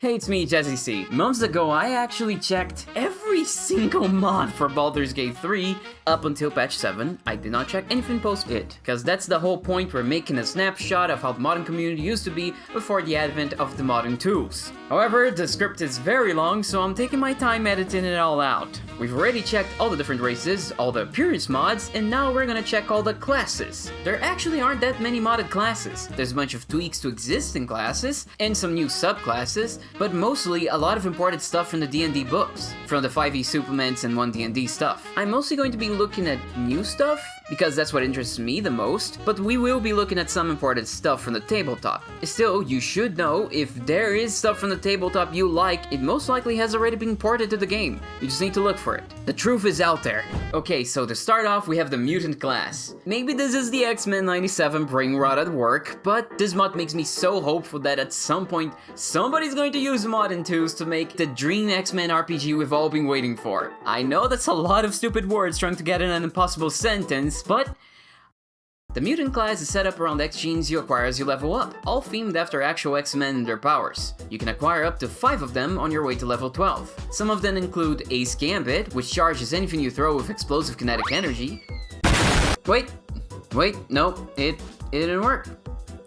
Hey, it's me, Jesse C. Months ago, I actually checked every single mod for Baldur's Gate 3 up until patch 7. I did not check anything post it, because that's the whole point. We're making a snapshot of how the modding community used to be before the advent of the modding tools. However, the script is very long, so I'm taking my time editing it all out. We've already checked all the different races, all the appearance mods, and now we're gonna check all the classes. There actually aren't that many modded classes. There's a bunch of tweaks to existing classes, and some new subclasses, but mostly a lot of imported stuff from the D&D books, from the 5e supplements and 1D&D stuff. I'm mostly going to be looking at new stuff, because that's what interests me the most, but we will be looking at some imported stuff from the tabletop. Still, you should know, if there is stuff from the tabletop you like, it most likely has already been ported to the game. You just need to look for it. The truth is out there. Okay, so to start off, we have the mutant class. Maybe this is the X-Men 97 brain rot at work, but this mod makes me so hopeful that at some point, somebody's going to use modding tools to make the dream X-Men RPG we've all been waiting for. I know that's a lot of stupid words trying to get in an impossible sentence, but the mutant class is set up around X genes you acquire as you level up, all themed after actual X-Men and their powers. You can acquire up to 5 of them on your way to level 12. Some of them include Ace Gambit, which charges anything you throw with explosive kinetic energy. Wait, no, it didn't work.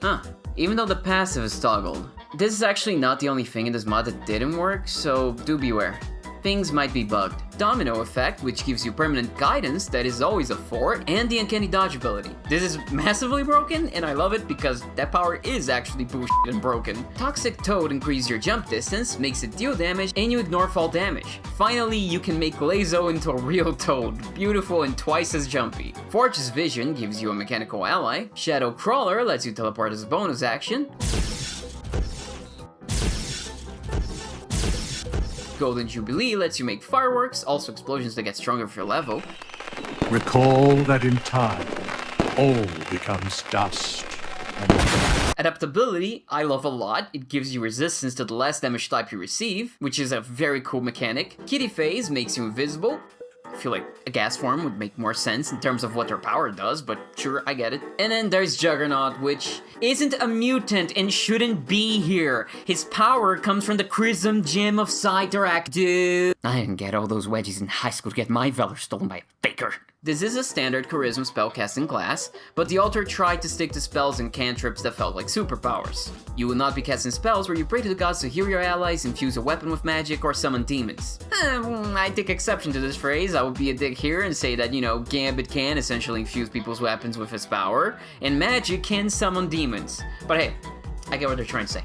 Huh, even though the passive is toggled. This is actually not the only thing in this mod that didn't work, so do beware. Things might be bugged. Domino effect, which gives you permanent guidance that is always a 4, and the uncanny dodge ability. This is massively broken, and I love it because that power is actually bullshit and broken. Toxic Toad increases your jump distance, makes it deal damage, and you ignore fall damage. Finally, you can make lae'zel into a real toad, beautiful and twice as jumpy. Forge's Vision gives you a mechanical ally. Shadow Crawler lets you teleport as a bonus action. Golden Jubilee lets you make fireworks, also explosions that get stronger for your level. Recall that in time, all becomes dust. Adaptability, I love a lot. It gives you resistance to the last damage type you receive, which is a very cool mechanic. Kitty Phase makes you invisible. I feel like a gas form would make more sense in terms of what their power does, but sure, I get it. And then there's Juggernaut, which isn't a mutant and shouldn't be here. His power comes from the Chrism Gem of Cyterac, dude. I didn't get all those wedgies in high school to get my valor stolen by a faker. This is a standard charisma spellcasting class, but the author tried to stick to spells and cantrips that felt like superpowers. You will not be casting spells where you pray to the gods to heal your allies, infuse a weapon with magic, or summon demons. I take exception to this phrase. I would be a dick here and say that, Gambit can essentially infuse people's weapons with his power, and magic can summon demons. But hey, I get what they're trying to say,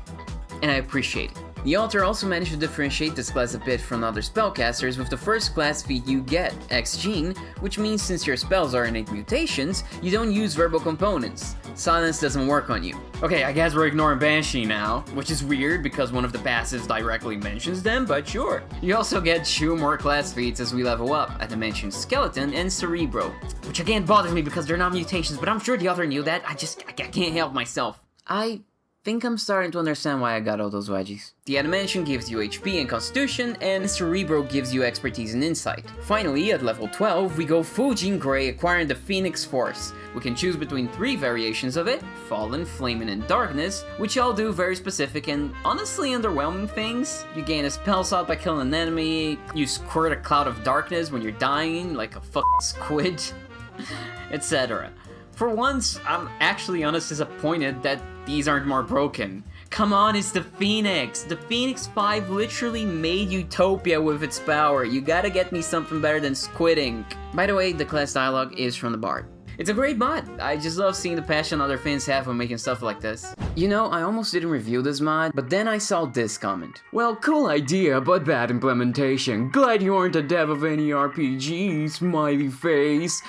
and I appreciate it. The author also managed to differentiate this class a bit from other spellcasters with the first class feat you get, X-Gene, which means since your spells are innate mutations, you don't use verbal components. Silence doesn't work on you. Okay, I guess we're ignoring Banshee now, which is weird because one of the passives directly mentions them, but sure. You also get 2 more class feats as we level up, I mentioned Skeleton and Cerebro, which again bothers me because they're not mutations, but I'm sure the author knew that. I can't help myself. I think I'm starting to understand why I got all those wedgies. The Adamantium gives you HP and Constitution, and Cerebro gives you Expertise and Insight. Finally, at level 12, we go full Jean Grey, acquiring the Phoenix Force. We can choose between 3 variations of it, Fallen, Flaming, and Darkness, which all do very specific and honestly underwhelming things. You gain a spell slot by killing an enemy, you squirt a cloud of darkness when you're dying, like a fucking squid, etc. For once, I'm actually honestly disappointed that these aren't more broken. Come on, it's the Phoenix! The Phoenix 5 literally made Utopia with its power. You gotta get me something better than Squid Ink. By the way, the class dialogue is from the Bard. It's a great mod. I just love seeing the passion other fans have when making stuff like this. I almost didn't review this mod, but then I saw this comment. Well, cool idea, but bad implementation. Glad you aren't a dev of any RPG, smiley face.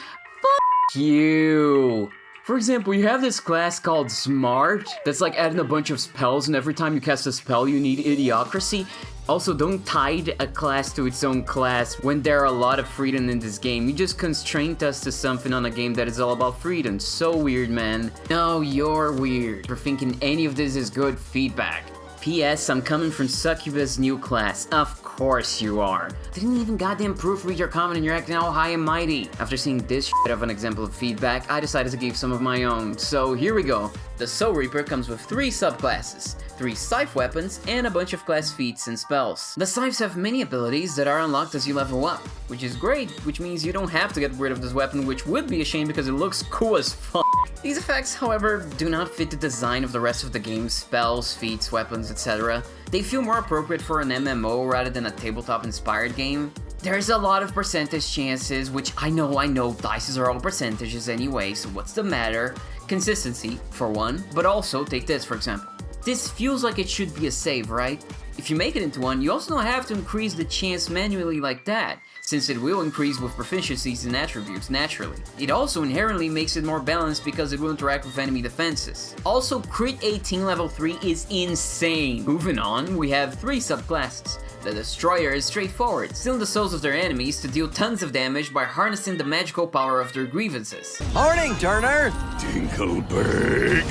You. For example, you have this class called Smart that's like adding a bunch of spells, and every time you cast a spell you need Idiocracy. Also, don't tie a class to its own class when there are a lot of freedom in this game. You just constrained us to something on a game that is all about freedom. So weird, man. No, you're weird for thinking any of this is good feedback. P.S. I'm coming from Succubus new class. Of course you are. Didn't even goddamn proofread your comment and you're acting all high and mighty. After seeing this shit of an example of feedback, I decided to give some of my own. So here we go. The Soul Reaper comes with 3 subclasses, 3 scythe weapons, and a bunch of class feats and spells. The scythes have many abilities that are unlocked as you level up, which is great, which means you don't have to get rid of this weapon, which would be a shame because it looks cool as fuck. These effects, however, do not fit the design of the rest of the game's spells, feats, weapons, etc. They feel more appropriate for an MMO rather than a tabletop-inspired game. There's a lot of percentage chances, which I know, dices are all percentages anyway, so what's the matter? Consistency, for one, but also, take this for example. This feels like it should be a save, right? If you make it into one, you also don't have to increase the chance manually like that, since it will increase with proficiencies and attributes naturally. It also inherently makes it more balanced because it will interact with enemy defenses. Also, Crit 18 level 3 is insane! Moving on, we have 3 subclasses. The Destroyer is straightforward, stealing the souls of their enemies to deal tons of damage by harnessing the magical power of their grievances. Morning, Turner! Dinkelberg.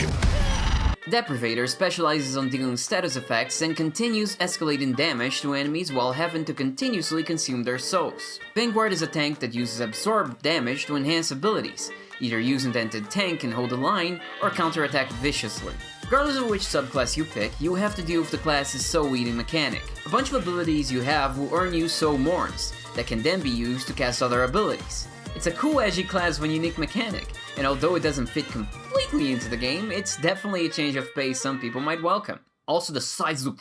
Deprivator specializes on dealing status effects and continues escalating damage to enemies while having to continuously consume their souls. Vanguard is a tank that uses absorbed damage to enhance abilities, either using them to tank and hold the line, or counterattack viciously. Regardless of which subclass you pick, you have to deal with the class's soul-eating mechanic. A bunch of abilities you have will earn you soul morns, that can then be used to cast other abilities. It's a cool edgy class with a unique mechanic, and although it doesn't fit completely into the game, it's definitely a change of pace some people might welcome. Also, the sides look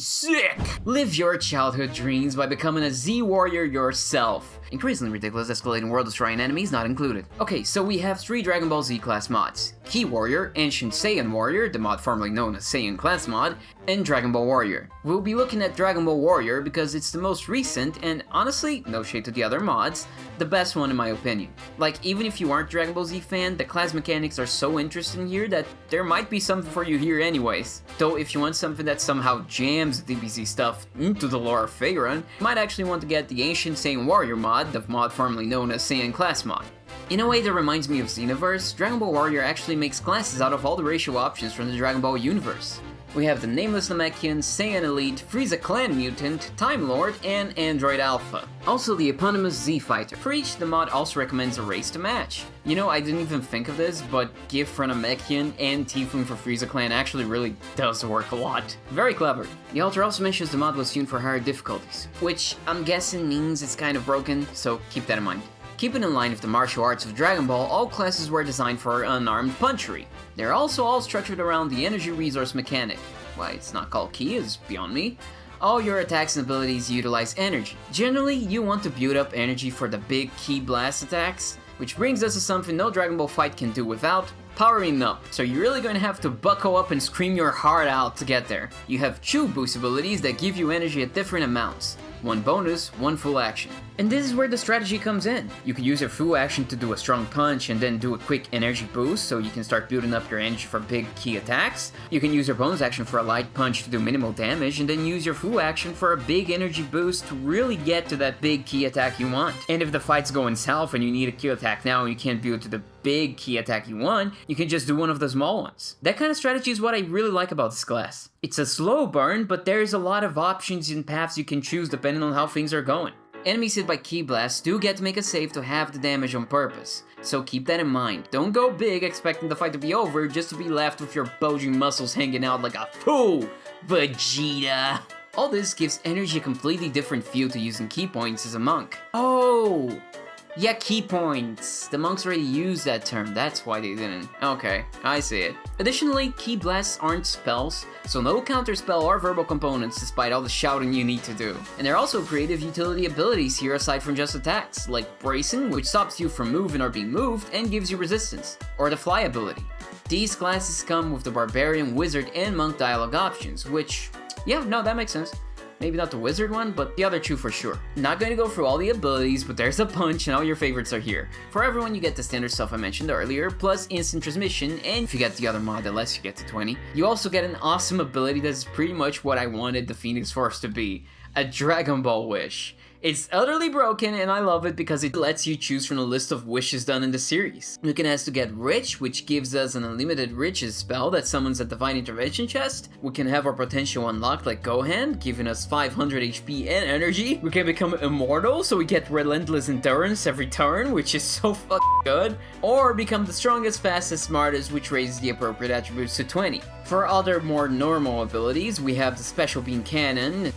sick! Live your childhood dreams by becoming a Z-Warrior yourself. Increasingly ridiculous escalating world-destroying enemies not included. Okay, so we have 3 Dragon Ball Z class mods. Ki Warrior, Ancient Saiyan Warrior, the mod formerly known as Saiyan class mod, and Dragon Ball Warrior. We'll be looking at Dragon Ball Warrior because it's the most recent and, honestly, no shade to the other mods, the best one in my opinion. Like, even if you aren't a Dragon Ball Z fan, the class mechanics are so interesting here that there might be something for you here anyways. Though if you want something that somehow jams DBZ stuff into the lore of Faerun, you might actually want to get the Ancient Saiyan Warrior mod, the mod formerly known as Saiyan class mod. In a way that reminds me of Xenoverse, Dragon Ball Warrior actually makes classes out of all the racial options from the Dragon Ball universe. We have the Nameless Namekian, Saiyan Elite, Frieza Clan Mutant, Time Lord, and Android Alpha. Also the eponymous Z Fighter. For each, the mod also recommends a race to match. You know, I didn't even think of this, but Gift for Namekian and Tiefling for Frieza Clan actually really does work a lot. Very clever. The author also mentions the mod was tuned for higher difficulties, which I'm guessing means it's kind of broken, so keep that in mind. Keeping in line with the martial arts of Dragon Ball, all classes were designed for unarmed punchery. They're also all structured around the energy resource mechanic. Why it's not called ki is beyond me. All your attacks and abilities utilize energy. Generally, you want to build up energy for the big ki blast attacks, which brings us to something no Dragon Ball fight can do without, powering up. So you're really going to have to buckle up and scream your heart out to get there. You have 2 boost abilities that give you energy at different amounts. 1 bonus, 1 full action. And this is where the strategy comes in. You can use your full action to do a strong punch and then do a quick energy boost so you can start building up your energy for big ki attacks. You can use your bonus action for a light punch to do minimal damage and then use your full action for a big energy boost to really get to that big ki attack you want. And if the fight's going south and you need a ki attack now and you can't build to the big ki attack you want, you can just do one of the small ones. That kind of strategy is what I really like about this class. It's a slow burn, but there's a lot of options and paths you can choose depending on how things are going. Enemies hit by ki blasts do get to make a save to halve the damage on purpose, so keep that in mind. Don't go big expecting the fight to be over just to be left with your bulging muscles hanging out like a fool, Vegeta. All this gives energy a completely different feel to using ki points as a monk. Oh! Yeah, ki points. The monks already used that term, that's why they didn't. Okay, I see it. Additionally, ki blasts aren't spells, so no counterspell or verbal components despite all the shouting you need to do. And there are also creative utility abilities here aside from just attacks, like bracing, which stops you from moving or being moved and gives you resistance, or the fly ability. These classes come with the barbarian, wizard, and monk dialogue options, which, yeah, no, that makes sense. Maybe not the wizard one, but the other 2 for sure. Not going to go through all the abilities, but there's a bunch and all your favorites are here. For everyone, you get the standard stuff I mentioned earlier, plus instant transmission, and if you get the other mod that lets you get to 20, you also get an awesome ability that's pretty much what I wanted the Phoenix Force to be, a Dragon Ball Wish. It's utterly broken, and I love it because it lets you choose from a list of wishes done in the series. We can ask to get rich, which gives us an unlimited riches spell that summons a divine intervention chest. We can have our potential unlocked like Gohan, giving us 500 HP and energy. We can become immortal, so we get relentless endurance every turn, which is so fucking good. Or become the strongest, fastest, smartest, which raises the appropriate attributes to 20. For other more normal abilities, we have the special beam cannon,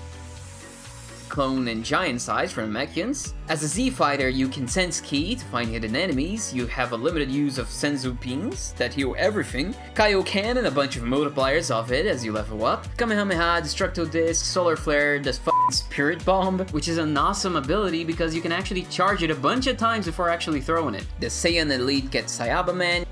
clone and giant size from Mechians. As a Z fighter, you can sense ki to find hidden enemies. You have a limited use of senzu beams that heal everything. Kaioken and a bunch of multipliers of it as you level up. Kamehameha, Destructo Disc, Solar Flare, the f***ing Spirit Bomb, which is an awesome ability because you can actually charge it a bunch of times before actually throwing it. The Saiyan Elite gets Sayaba Man.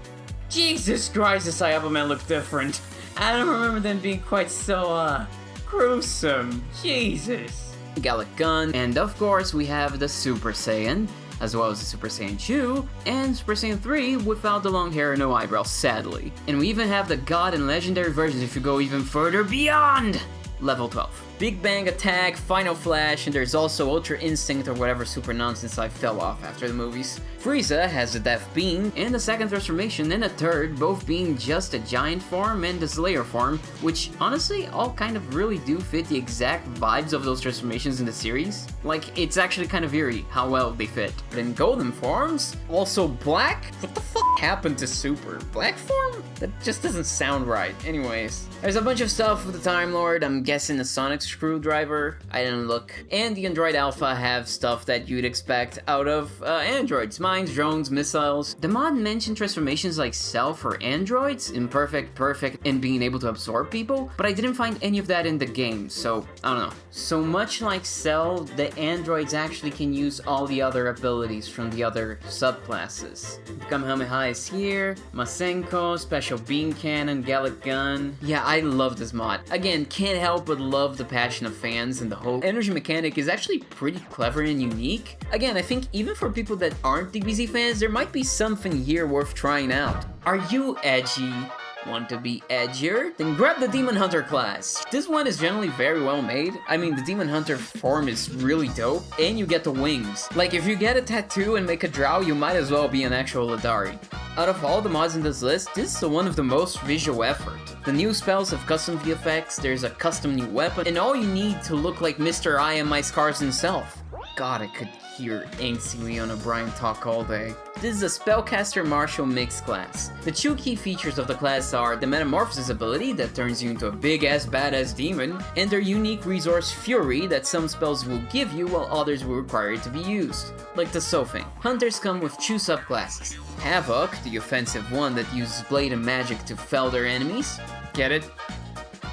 Jesus Christ, the Sayaba Man look different. I don't remember them being quite so, gruesome. Jesus. Gallic Gun, and of course we have the Super Saiyan, as well as the Super Saiyan 2, and Super Saiyan 3 without the long hair and no eyebrows, sadly. And we even have the God and Legendary versions if you go even further beyond level 12. Big Bang Attack, Final Flash, and there's also Ultra Instinct or whatever super nonsense I fell off after the movies. Frieza has the Death Beam, and the second transformation and a third, both being just a giant form and the Slayer form, which honestly all kind of really do fit the exact vibes of those transformations in the series. Like, it's actually kind of eerie how well they fit. But in golden forms, also black? What the fuck happened to Super? Black form? That just doesn't sound right. Anyways, there's a bunch of stuff with the Time Lord, I'm guessing the Sonic Screwdriver, I didn't look. And the Android Alpha have stuff that you'd expect out of androids, mines, drones, missiles. The mod mentioned transformations like Cell for androids, Imperfect, Perfect, and being able to absorb people, but I didn't find any of that in the game, so I don't know. So much like Cell, the androids actually can use all the other abilities from the other subclasses. Kamehameha is here, Masenko, Special Beam Cannon, Gallic Gun. Yeah, I love this mod. Again, can't help but love the passion of fans, and the whole energy mechanic is actually pretty clever and unique. Again, I think even for people that aren't DBZ fans, there might be something here worth trying out. Are you edgy? Want to be edgier? Then grab the Demon Hunter class. This one is generally very well made. I mean, the Demon Hunter form is really dope, and you get the wings. Like, if you get a tattoo and make a drow, you might as well be an actual Ladari. Out of all the mods in this list, this is the one of the most visual effort. The new spells have custom VFX, there's a custom new weapon, and all you need to look like Mr. I Am My Scars himself. God, I could hear angsty Leon O'Brien talk all day. This is a Spellcaster Martial Mix class. The two key features of the class are the Metamorphosis ability that turns you into a big-ass badass demon, and their unique resource Fury that some spells will give you while others will require it to be used, like the Sofang. Hunters come with two subclasses. Havoc, the offensive one that uses blade and magic to fell their enemies. Get it?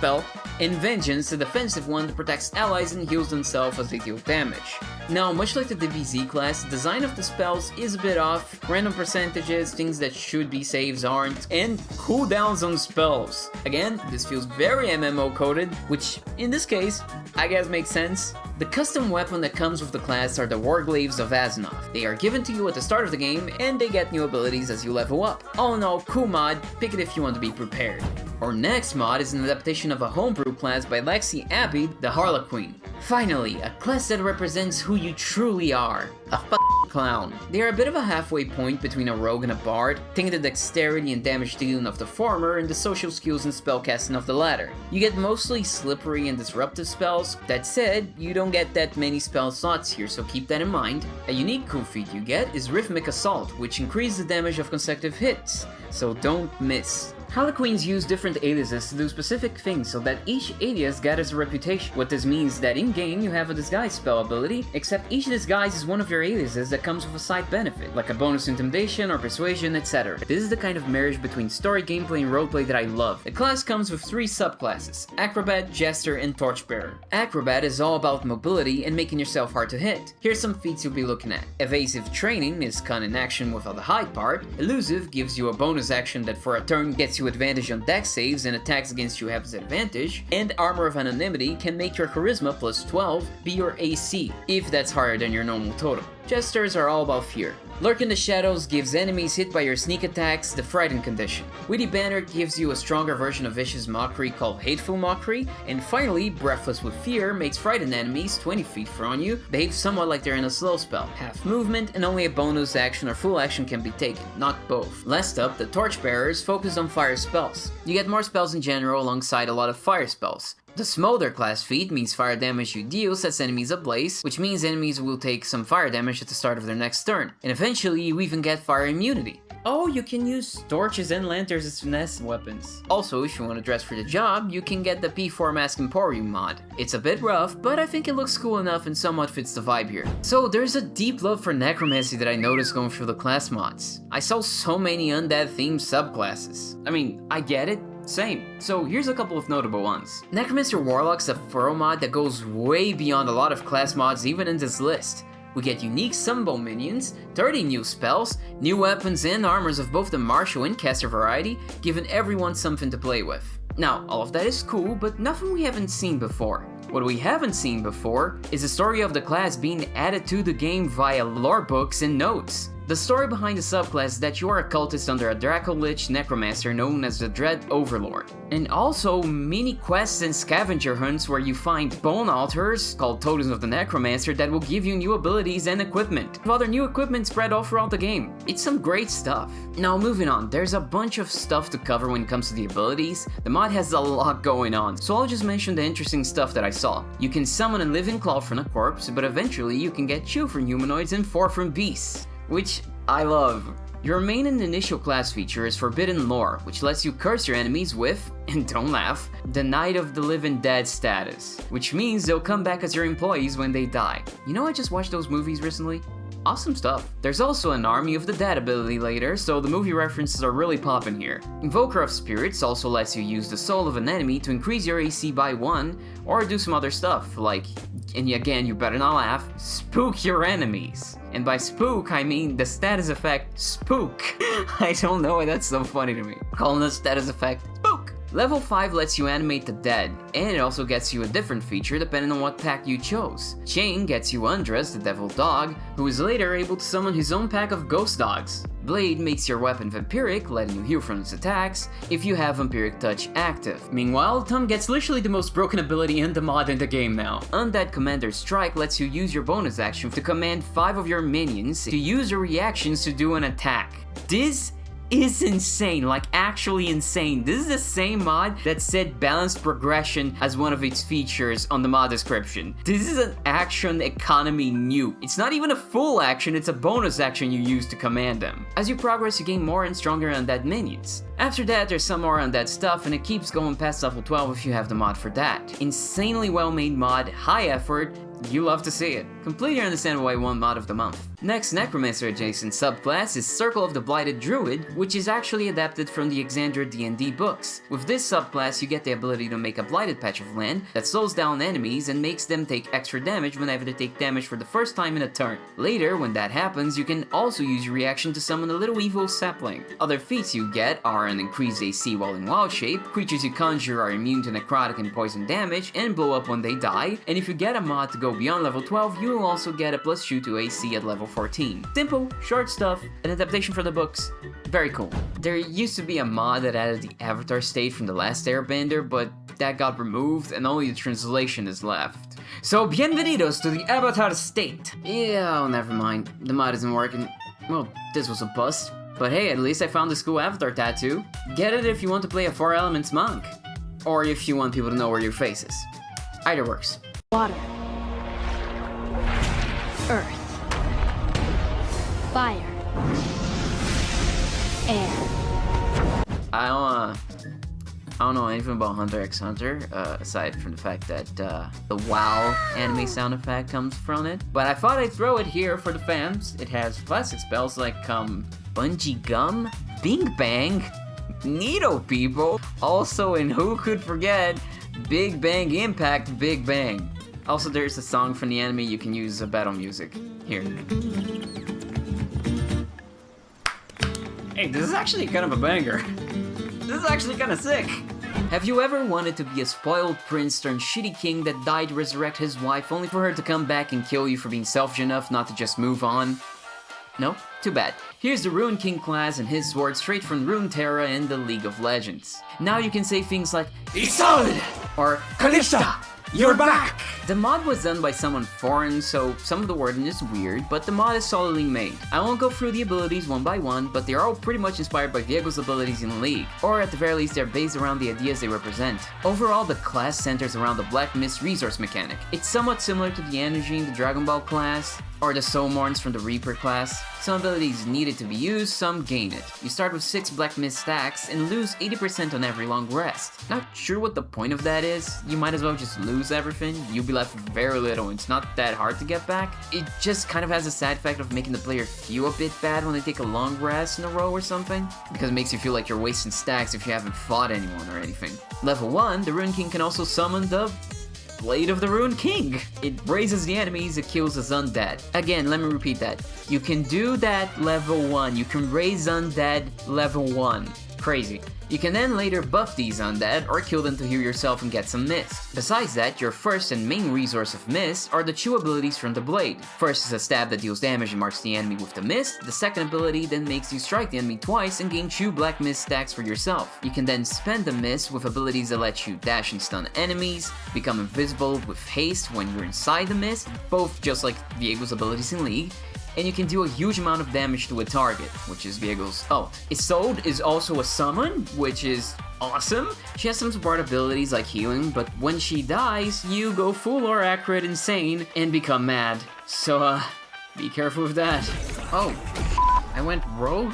Fell. And Vengeance, the defensive one that protects allies and heals themselves as they deal damage. Now, much like the DBZ class, the design of the spells is a bit off, random percentages, things that should be saves aren't, and cooldowns on spells. Again, this feels very MMO coded, which in this case, I guess makes sense. The custom weapon that comes with the class are the Warglaives of Aznath. They are given to you at the start of the game, and they get new abilities as you level up. All in all, cool mod, pick it if you want to be prepared. Our next mod is an adaptation of a homebrew class by Lexi Abbey, the Harlequin. Finally, a class that represents who you truly are. A f***ing clown. They are a bit of a halfway point between a rogue and a bard, taking the dexterity and damage dealing of the former and the social skills and spellcasting of the latter. You get mostly slippery and disruptive spells. That said, you don't get that many spell slots here, so keep that in mind. A unique cool feat you get is Rhythmic Assault, which increases the damage of consecutive hits, so don't miss. Harlequins use different aliases to do specific things so that each alias gathers a reputation. What this means is that in-game you have a disguise spell ability, except each disguise is one of your aliases that comes with a side benefit, like a bonus intimidation or persuasion, etc. This is the kind of marriage between story, gameplay, and roleplay that I love. The class comes with 3 subclasses: Acrobat, Jester, and Torchbearer. Acrobat is all about mobility and making yourself hard to hit. Here's some feats you'll be looking at. Evasive Training is Cun in action without the hide part. Elusive gives you a bonus action that for a turn gets you advantage on dex saves and attacks against you have disadvantage, and Armor of Anonymity can make your Charisma plus 12 be your AC, if that's higher than your normal total. Jesters are all about fear. Lurk in the Shadows gives enemies hit by your sneak attacks the Frighten condition. Witty Banner gives you a stronger version of Vicious Mockery called Hateful Mockery. And finally, Breathless with Fear makes frightened enemies 20 feet from you behave somewhat like they're in a slow spell. Half movement and only a bonus action or full action can be taken, not both. Last up, the Torchbearers focus on fire spells. You get more spells in general alongside a lot of fire spells. The Smolder class feat means fire damage you deal sets enemies ablaze, which means enemies will take some fire damage at the start of their next turn, and eventually you even get fire immunity. Oh, you can use torches and lanterns as finesse weapons. Also, if you want to dress for the job, you can get the P4 Mask Emporium mod. It's a bit rough, but I think it looks cool enough and somewhat fits the vibe here. So there's a deep love for necromancy that I noticed going through the class mods. I saw so many undead themed subclasses. I mean, I get it. Same. So here's a couple of notable ones. Necromancer Warlock's a furrow mod that goes way beyond a lot of class mods even in this list. We get unique Sunbow minions, 30 new spells, new weapons and armors of both the martial and caster variety, giving everyone something to play with. Now, all of that is cool, but nothing we haven't seen before. What we haven't seen before is the story of the class being added to the game via lore books and notes. The story behind the subclass is that you are a cultist under a Dracolich necromancer known as the Dread Overlord. And also mini quests and scavenger hunts where you find bone altars, called Totems of the Necromancer, that will give you new abilities and equipment. With other new equipment spread all throughout the game. It's some great stuff. Now moving on, there's a bunch of stuff to cover when it comes to the abilities. The mod has a lot going on, so I'll just mention the interesting stuff that I saw. You can summon a living claw from a corpse, but eventually you can get 2 from humanoids and 4 from beasts, which I love. Your main and initial class feature is Forbidden Lore, which lets you curse your enemies with, and don't laugh, the Night of the Living Dead status, which means they'll come back as your employees when they die. You know, I just watched those movies recently. Awesome stuff. There's also an Army of the Dead ability later, so the movie references are really poppin' here. Invoker of Spirits also lets you use the soul of an enemy to increase your AC by 1, or do some other stuff, like, and again, you better not laugh, spook your enemies. And by spook, I mean the status effect spook. I don't know why that's so funny to me. Calling the status effect spook. Level 5 lets you animate the dead, and it also gets you a different feature depending on what pack you chose. Chain gets you Undress, the devil dog, who is later able to summon his own pack of ghost dogs. Blade makes your weapon vampiric, letting you heal from its attacks, if you have Vampiric Touch active. Meanwhile, Tom gets literally the most broken ability in the mod in the game now. Undead Commander Strike lets you use your bonus action to command 5 of your minions to use your reactions to do an attack. This is insane, like actually insane. This is the same mod that said balanced progression as one of its features on the mod description. This is an action economy nuke. It's not even a full action, it's a bonus action you use to command them. As you progress, you gain more and stronger undead minions. After that, there's some more undead stuff, and it keeps going past level 12 if you have the mod for that. Insanely well made mod, high effort, you love to see it. Completely understand why I won mod of the month. Next Necromancer adjacent subclass is Circle of the Blighted Druid, which is actually adapted from the Exandria D&D books. With this subclass, you get the ability to make a blighted patch of land that slows down enemies and makes them take extra damage whenever they take damage for the first time in a turn. Later, when that happens, you can also use your reaction to summon a little evil sapling. Other feats you get are an increased AC while in wild shape, creatures you conjure are immune to necrotic and poison damage and blow up when they die, and if you get a mod to go beyond level 12, you will also get a +2 to AC at level 14. Simple, short stuff, an adaptation for the books. Very cool. There used to be a mod that added the Avatar state from The Last Airbender, but that got removed and only the translation is left. So bienvenidos to the Avatar state. Yeah, oh, never mind. The mod isn't working. Well, this was a bust. But hey, at least I found this cool Avatar tattoo. Get it if you want to play a 4 elements monk. Or if you want people to know where your face is. Either works. Water. Earth. Fire. Air. I don't know anything about Hunter x Hunter, aside from the fact that the WoW anime sound effect comes from it. But I thought I'd throw it here for the fans. It has classic spells like Bungee Gum, Bing Bang, Neato People, also in who could forget, Big Bang Impact, Big Bang. Also, there's a song from the anime you can use as battle music. Here. Hey, this is actually kind of a banger. This is actually kind of sick. Have you ever wanted to be a spoiled prince turned shitty king that died to resurrect his wife only for her to come back and kill you for being selfish enough not to just move on? No? Too bad. Here's the Rune King class and his sword straight from Runeterra and the League of Legends. Now you can say things like Isolde! or Kalista! You're back! The mod was done by someone foreign, so some of the wording is weird, but the mod is solidly made. I won't go through the abilities one by one, but they are all pretty much inspired by Viego's abilities in League, or at the very least they're based around the ideas they represent. Overall, the class centers around the Black Mist resource mechanic. It's somewhat similar to the energy in the Dragon Ball class, or the Soulmorns from the Reaper class. Some abilities needed to be used, some gain it. You start with 6 Black Mist stacks and lose 80% on every long rest. Not sure what the point of that is, you might as well just lose everything, you'll be left with very little, it's not that hard to get back. It just kind of has a side effect of making the player feel a bit bad when they take a long rest in a row or something, because it makes you feel like you're wasting stacks if you haven't fought anyone or anything. Level 1, the Rune King can also summon the Blade of the Rune King. It raises the enemies, it kills his undead. Again, let me repeat that. You can do that level 1. You can raise undead level 1. Crazy. You can then later buff these undead or kill them to heal yourself and get some mist. Besides that, your first and main resource of mist are the 2 abilities from the blade. First is a stab that deals damage and marks the enemy with the mist. The second ability then makes you strike the enemy twice and gain 2 black mist stacks for yourself. You can then spend the mist with abilities that let you dash and stun enemies, become invisible with haste when you're inside the mist, both just like Viego's abilities in League, and you can do a huge amount of damage to a target, which is Viego's ult. Isolde is also a summon, which is awesome. She has some support abilities like healing, but when she dies, you go full or accurate insane and become mad. So, be careful with that. Oh, I went rogue?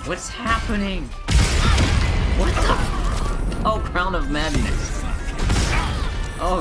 What's happening? What the? Oh, Crown of Madness. Oh,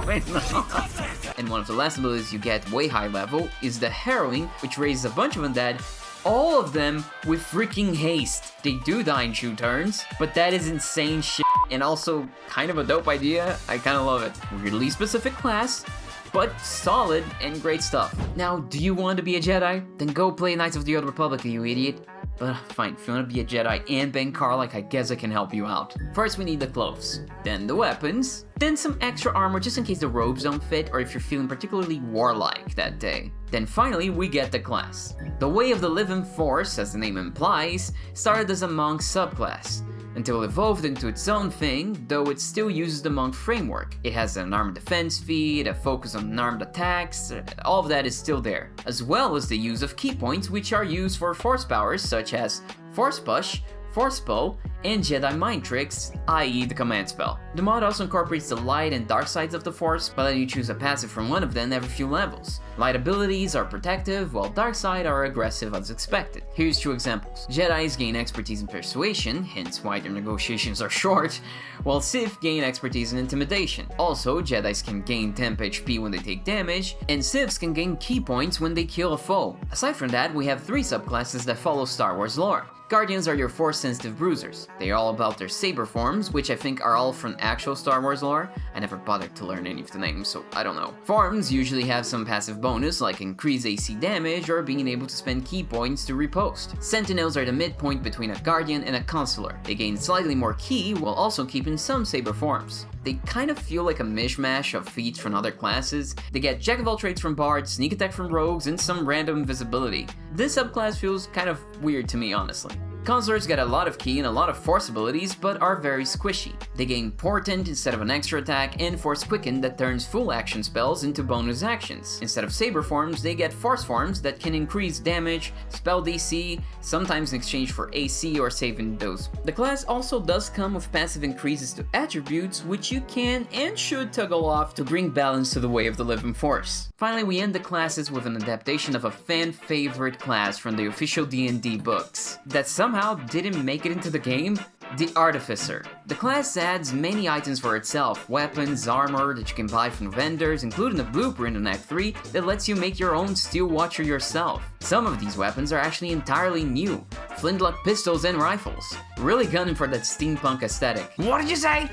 what is going on? And one of the last abilities you get way high level is the Harrowing, which raises a bunch of undead, all of them with freaking haste. They do die in 2 turns, but that is insane shit, and also kind of a dope idea. I kind of love it. Weirdly specific class, but solid and great stuff. Now, do you want to be a Jedi? Then go play Knights of the Old Republic, you idiot. But fine, if you want to be a Jedi and Ben Karlach, I guess I can help you out. First we need the clothes, then the weapons, then some extra armor just in case the robes don't fit or if you're feeling particularly warlike that day. Then finally we get the class. The Way of the Living Force, as the name implies, started as a monk subclass, until it evolved into its own thing, though it still uses the monk framework. It has an armed defense feed, a focus on unarmed attacks, all of that is still there, as well as the use of key points which are used for force powers such as Force Push, Force Pull, and Jedi Mind Tricks, i.e. the command spell. The mod also incorporates the light and dark sides of the Force by letting you choose a passive from one of them every few levels. Light abilities are protective, while dark side are aggressive as expected. Here's 2 examples. Jedis gain expertise in persuasion, hence why their negotiations are short, while Sith gain expertise in intimidation. Also, Jedis can gain temp HP when they take damage, and Siths can gain key points when they kill a foe. Aside from that, we have 3 subclasses that follow Star Wars lore. Guardians are your Force-sensitive bruisers. They are all about their saber forms, which I think are all from actual Star Wars lore. I never bothered to learn any of the names, so I don't know. Forms usually have some passive bonus, like increased AC damage or being able to spend key points to repost. Sentinels are the midpoint between a Guardian and a Consular. They gain slightly more key, while also keeping some saber forms. They kind of feel like a mishmash of feats from other classes. They get Jack of all trades from Bards, Sneak Attack from Rogues, and some random invisibility. This subclass feels kind of weird to me, honestly. Consulars get a lot of key and a lot of force abilities, but are very squishy. They gain Portent instead of an extra attack, and Force Quicken that turns full action spells into bonus actions. Instead of saber forms, they get force forms that can increase damage, spell DC, sometimes in exchange for AC or saving those. The class also does come with passive increases to attributes, which you can and should toggle off to bring balance to the Way of the Living Force. Finally, we end the classes with an adaptation of a fan favorite class from the official D&D books that somehow didn't make it into the game. The Artificer. The class adds many items for itself, weapons, armor that you can buy from vendors, including a blueprint in Act 3 that lets you make your own Steel Watcher yourself. Some of these weapons are actually entirely new, flintlock pistols and rifles, really gunning for that steampunk aesthetic. What did you say?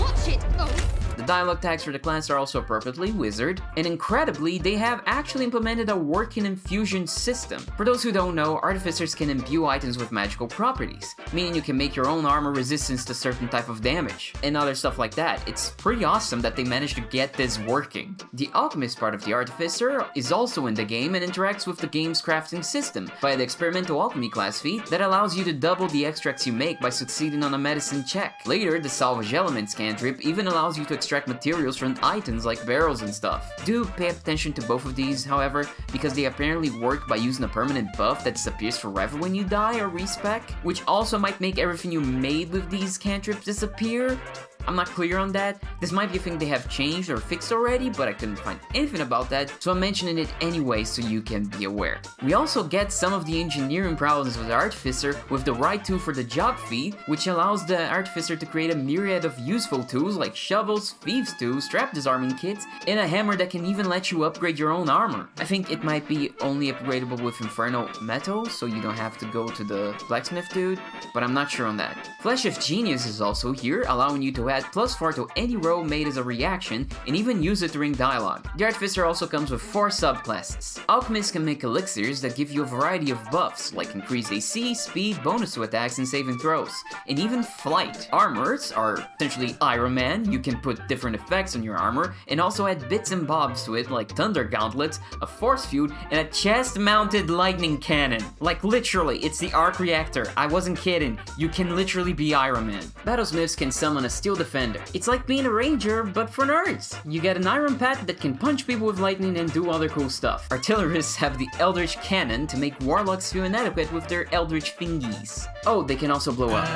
Watch it! Oh. The The dialogue tags for the class are also appropriately wizard, and incredibly, they have actually implemented a working infusion system. For those who don't know, artificers can imbue items with magical properties, meaning you can make your own armor resistance to certain type of damage, and other stuff like that. It's pretty awesome that they managed to get this working. The alchemist part of the artificer is also in the game and interacts with the game's crafting system via the experimental alchemy class feat that allows you to double the extracts you make by succeeding on a medicine check. Later, the salvage elements cantrip even allows you to extract materials from items like barrels and stuff. Do pay attention to both of these, however, because they apparently work by using a permanent buff that disappears forever when you die or respec, which also might make everything you made with these cantrips disappear. I'm not clear on that. This might be a thing they have changed or fixed already, but I couldn't find anything about that, so I'm mentioning it anyway so you can be aware. We also get some of the engineering prowess of the Artificer with the right tool for the job feat, which allows the Artificer to create a myriad of useful tools like shovels, thieves tools, trap disarming kits, and a hammer that can even let you upgrade your own armor. I think it might be only upgradable with Inferno Metal, so you don't have to go to the blacksmith dude, but I'm not sure on that. Flash of Genius is also here, allowing you to add +4 to any roll made as a reaction, and even use it during dialogue. The Artificer also comes with 4 subclasses. Alchemists can make elixirs that give you a variety of buffs, like increased AC, speed, bonus to attacks, and saving throws, and even flight. Armors are essentially Iron Man. You can put different effects on your armor, and also add bits and bobs to it, like thunder gauntlets, a force field, and a chest-mounted lightning cannon. Like literally, it's the arc reactor. I wasn't kidding. You can literally be Iron Man. Battlesmiths can summon a steel defender. It's like being a ranger, but for nerds. You get an iron pat that can punch people with lightning and do other cool stuff. Artillerists have the Eldritch Cannon to make warlocks feel inadequate with their Eldritch thingies. Oh, they can also blow up.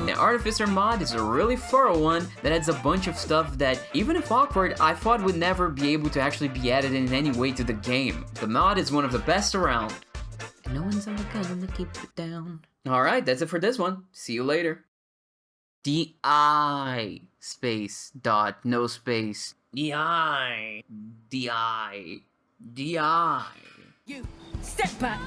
The Artificer mod is a really thorough one that adds a bunch of stuff that, even if awkward, I thought would never be able to actually be added in any way to the game. The mod is one of the best around. And no one's ever gonna keep it down. Alright, that's it for this one. See you later. DI space dot no space DI. You, step back!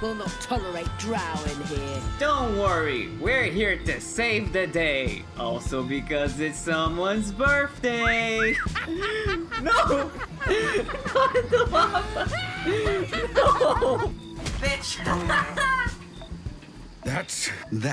We'll not tolerate drowning here. Don't worry, we're here to save the day. Also because it's someone's birthday. No! Not in the lava! No! Bitch! That's that.